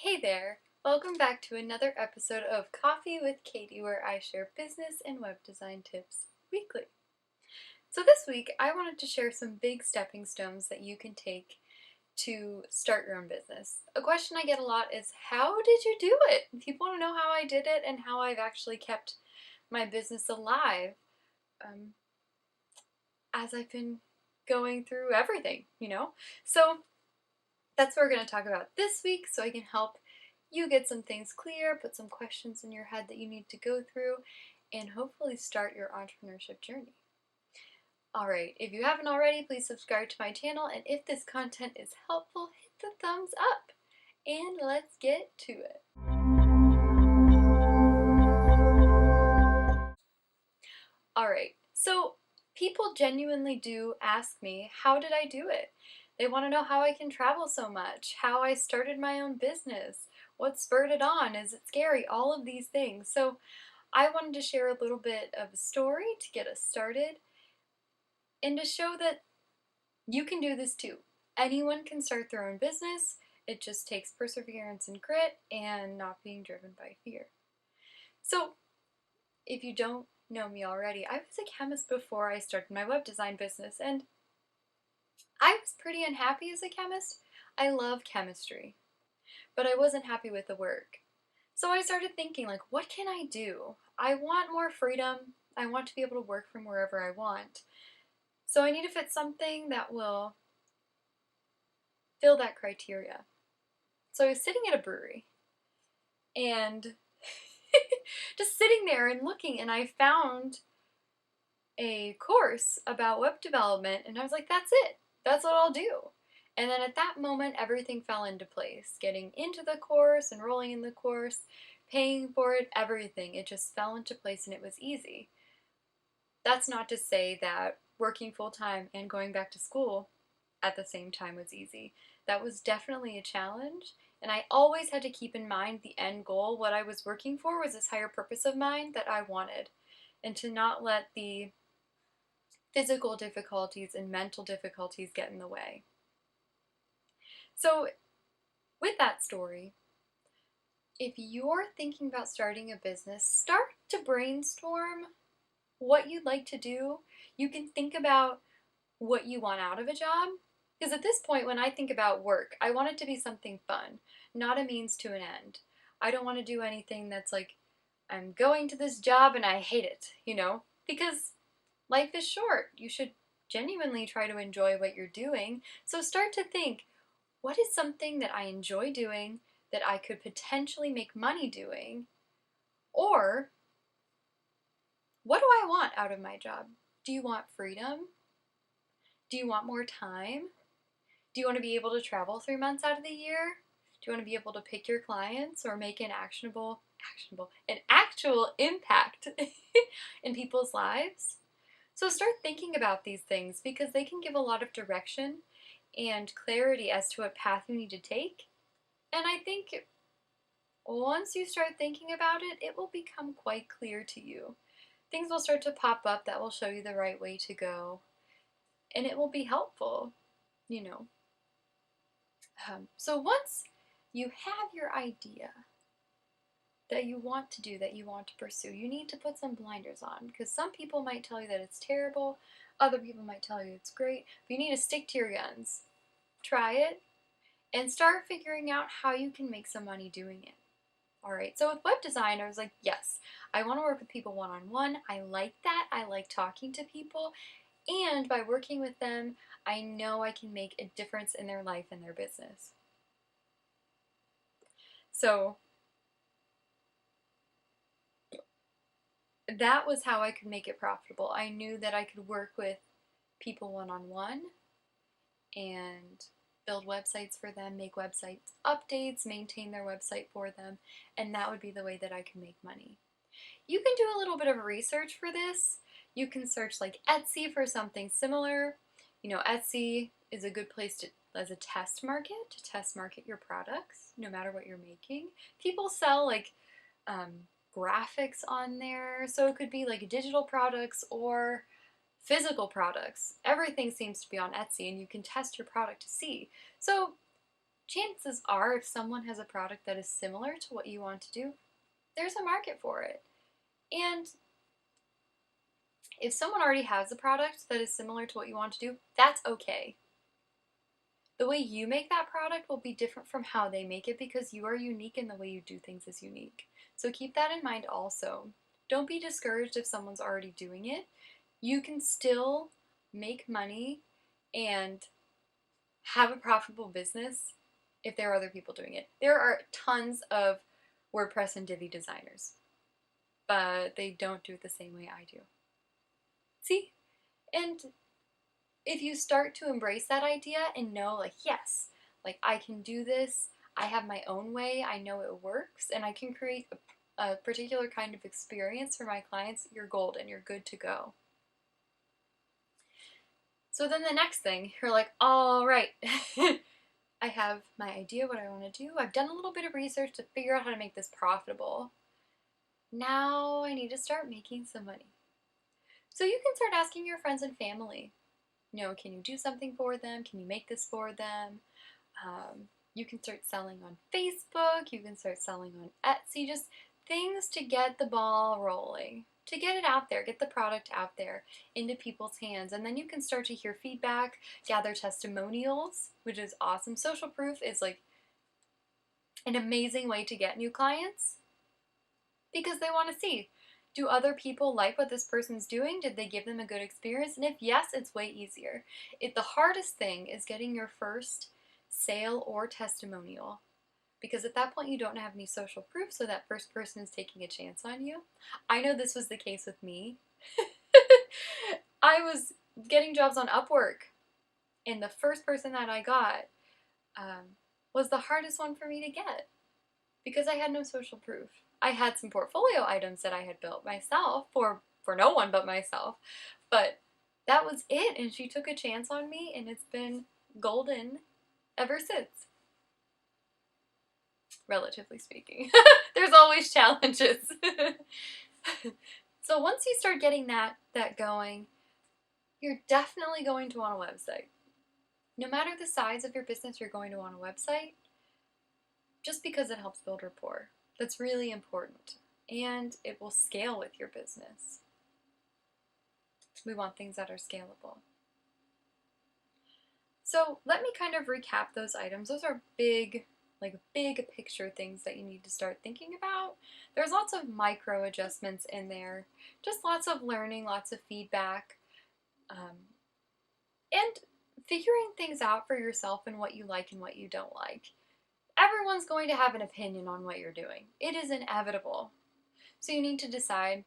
Hey there! Welcome back to another episode of Coffee with Katie, where I share business and web design tips weekly. So, this week I wanted to share some big stepping stones that you can take to start your own business. A question I get a lot is, how did you do it? People want to know how I did it and how I've actually kept my business alive um, as I've been going through everything. So, that's what we're going to talk about this week so I can help you get some things clear, put some questions in your head that you need to go through, and hopefully start your entrepreneurship journey. Alright, if you haven't already, please subscribe to my channel, and if this content is helpful, hit the thumbs up. And let's get to it. Alright, so people genuinely do ask me, how did I do it? They want to know how I can travel so much, how I started my own business, what spurred it on, is it scary, all of these things. So I wanted to share a little bit of a story to get us started and to show that you can do this too. Anyone can start their own business. It just takes perseverance and grit and not being driven by fear. So if you don't know me already, I was a chemist before I started my web design business, and I was pretty unhappy as a chemist. I love chemistry, but I wasn't happy with the work. So I started thinking, like, what can I do? I want more freedom. I want to be able to work from wherever I want. So I need to fit something that will fill that criteria. So I was sitting at a brewery and just sitting there and looking, and I found a course about web development, and I was like, that's it. That's what I'll do. And then at that moment, everything fell into place. Getting into the course, enrolling in the course, paying for it, everything. It just fell into place and it was easy. That's not to say that working full-time and going back to school at the same time was easy. That was definitely a challenge, and I always had to keep in mind the end goal. What I was working for was this higher purpose of mine that I wanted, and to not let the physical difficulties and mental difficulties get in the way. So, with that story, if you're thinking about starting a business, start to brainstorm what you'd like to do. You can think about what you want out of a job. Because at this point, when I think about work, I want it to be something fun, not a means to an end. I don't want to do anything that's like, I'm going to this job and I hate it, because life is short. You should genuinely try to enjoy what you're doing. So start to think, what is something that I enjoy doing that I could potentially make money doing? Or what do I want out of my job? Do you want freedom? Do you want more time? Do you want to be able to travel 3 months out of the year? Do you want to be able to pick your clients or make an an actual impact in people's lives? So start thinking about these things because they can give a lot of direction and clarity as to what path you need to take. And I think once you start thinking about it, it will become quite clear to you. Things will start to pop up that will show you the right way to go, and it will be helpful. So once you have your idea that you want to do, that you want to pursue, you need to put some blinders on, because some people might tell you that it's terrible, other people might tell you it's great, but you need to stick to your guns. Try it and start figuring out how you can make some money doing it. Alright, so with web design, I was like, yes, I want to work with people one-on-one. I like that. I like talking to people. And by working with them, I know I can make a difference in their life and their business. So that was how I could make it profitable. I knew that I could work with people one-on-one and build websites for them, make website updates, maintain their website for them, and that would be the way that I could make money. You can do a little bit of research for this. You can search like Etsy for something similar. Etsy is a good place as a test market your products, no matter what you're making. People sell like graphics on there, so it could be like digital products or physical products. Everything seems to be on Etsy, and you can test your product to see. So chances are if someone has a product that is similar to what you want to do, there's a market for it. And if someone already has a product that is similar to what you want to do, that's okay. The way you make that product will be different from how they make it because you are unique and the way you do things is unique. So keep that in mind also. Don't be discouraged if someone's already doing it. You can still make money and have a profitable business if there are other people doing it. There are tons of WordPress and Divi designers, but they don't do it the same way I do. See? And if you start to embrace that idea and know, like, yes, like I can do this, I have my own way, I know it works, and I can create a particular kind of experience for my clients, you're golden, you're good to go. So then the next thing, you're like, all right, I have my idea what I want to do. I've done a little bit of research to figure out how to make this profitable. Now I need to start making some money. So you can start asking your friends and family, can you do something for them? Can you make this for them? You can start selling on Facebook. You can start selling on Etsy. Just things to get the ball rolling, to get it out there, get the product out there into people's hands. And then you can start to hear feedback, gather testimonials, which is awesome. Social proof is like an amazing way to get new clients because they want to see, do other people like what this person's doing? Did they give them a good experience? And if yes, it's way easier. The hardest thing is getting your first sale or testimonial, because at that point you don't have any social proof, so that first person is taking a chance on you. I know this was the case with me. I was getting jobs on Upwork, and the first person that I got was the hardest one for me to get because I had no social proof. I had some portfolio items that I had built myself for no one but myself, but that was it, and she took a chance on me, and it's been golden ever since. Relatively speaking. There's always challenges. So once you start getting that going, you're definitely going to want a website. No matter the size of your business, you're going to want a website just because it helps build rapport. That's really important. And it will scale with your business. We want things that are scalable. So let me kind of recap those items. Those are big picture things that you need to start thinking about. There's lots of micro adjustments in there, just lots of learning, lots of feedback, and figuring things out for yourself and what you like and what you don't like. Everyone's going to have an opinion on what you're doing. It is inevitable. So you need to decide,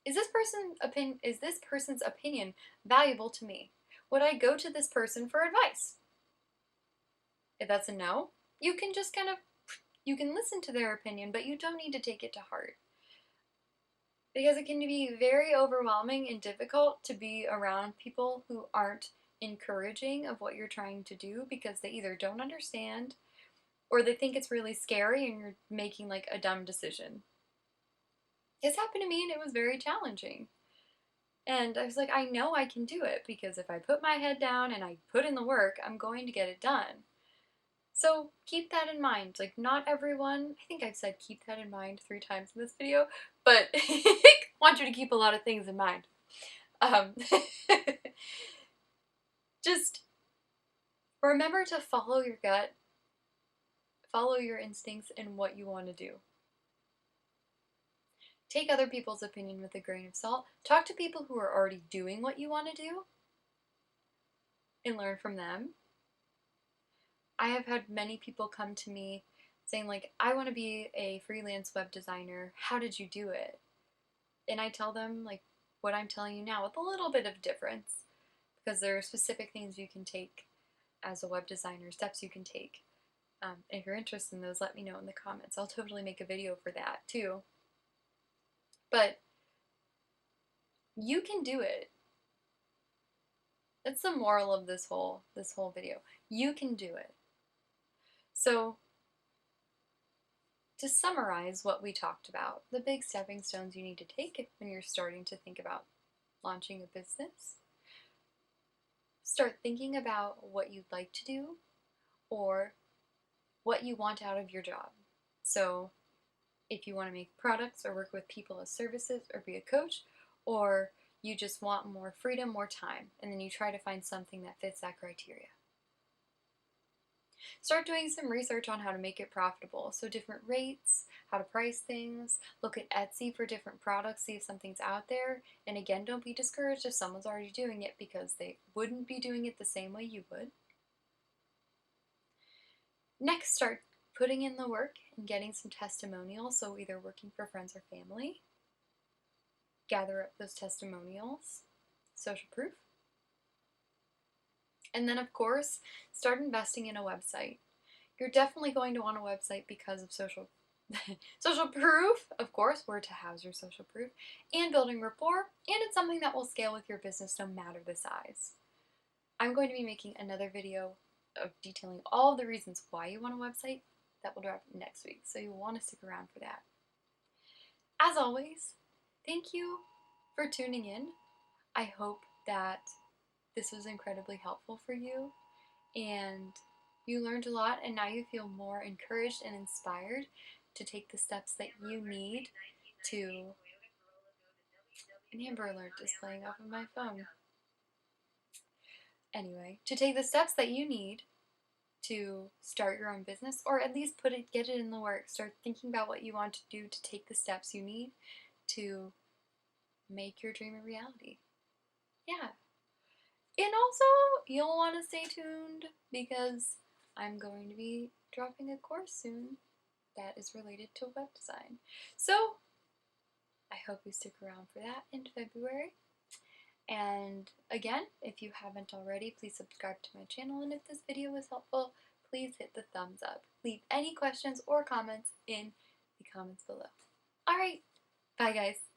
is this person's opinion valuable to me? Would I go to this person for advice? If that's a no, you can just you can listen to their opinion, but you don't need to take it to heart. Because it can be very overwhelming and difficult to be around people who aren't encouraging of what you're trying to do because they either don't understand or they think it's really scary and you're making like a dumb decision. It's happened to me and it was very challenging. And I was like, I know I can do it because if I put my head down and I put in the work, I'm going to get it done. So keep that in mind. Like, not everyone, I think I've said keep that in mind 3 times in this video, but I want you to keep a lot of things in mind. Just remember to follow your gut, follow your instincts and what you want to do. Take other people's opinion with a grain of salt. Talk to people who are already doing what you want to do and learn from them. I have had many people come to me saying, like, I want to be a freelance web designer. How did you do it? And I tell them, like, what I'm telling you now with a little bit of difference, because there are specific things you can take as a web designer, steps you can take. If you're interested in those, let me know in the comments. I'll totally make a video for that too. But you can do it. That's the moral of this whole video. You can do it. So, to summarize what we talked about, the big stepping stones you need to take when you're starting to think about launching a business. Start thinking about what you'd like to do, or what you want out of your job. So if you want to make products or work with people as services or be a coach, or you just want more freedom, more time, and then you try to find something that fits that criteria. Start doing some research on how to make it profitable. So different rates, how to price things, look at Etsy for different products, see if something's out there. And again, don't be discouraged if someone's already doing it because they wouldn't be doing it the same way you would. Next, start putting in the work and getting some testimonials. So either working for friends or family. Gather up those testimonials, social proof. And then, of course, start investing in a website. You're definitely going to want a website because of social proof, of course, where to house your social proof, and building rapport, and it's something that will scale with your business no matter the size. I'm going to be making another video of detailing all of the reasons why you want a website that will drop next week, so you'll want to stick around for that. As always, thank you for tuning in. I hope that this was incredibly helpful for you and you learned a lot, and now you feel more encouraged and inspired to take the steps that you need to. An Amber Alert is playing off of my phone. Anyway, to take the steps that you need to start your own business, or at least get it in the works. Start thinking about what you want to do to take the steps you need to make your dream a reality. Yeah. And also, you'll want to stay tuned because I'm going to be dropping a course soon that is related to web design. So, I hope you stick around for that in February. And again, if you haven't already, please subscribe to my channel. And if this video was helpful, please hit the thumbs up. Leave any questions or comments in the comments below. Alright, bye guys.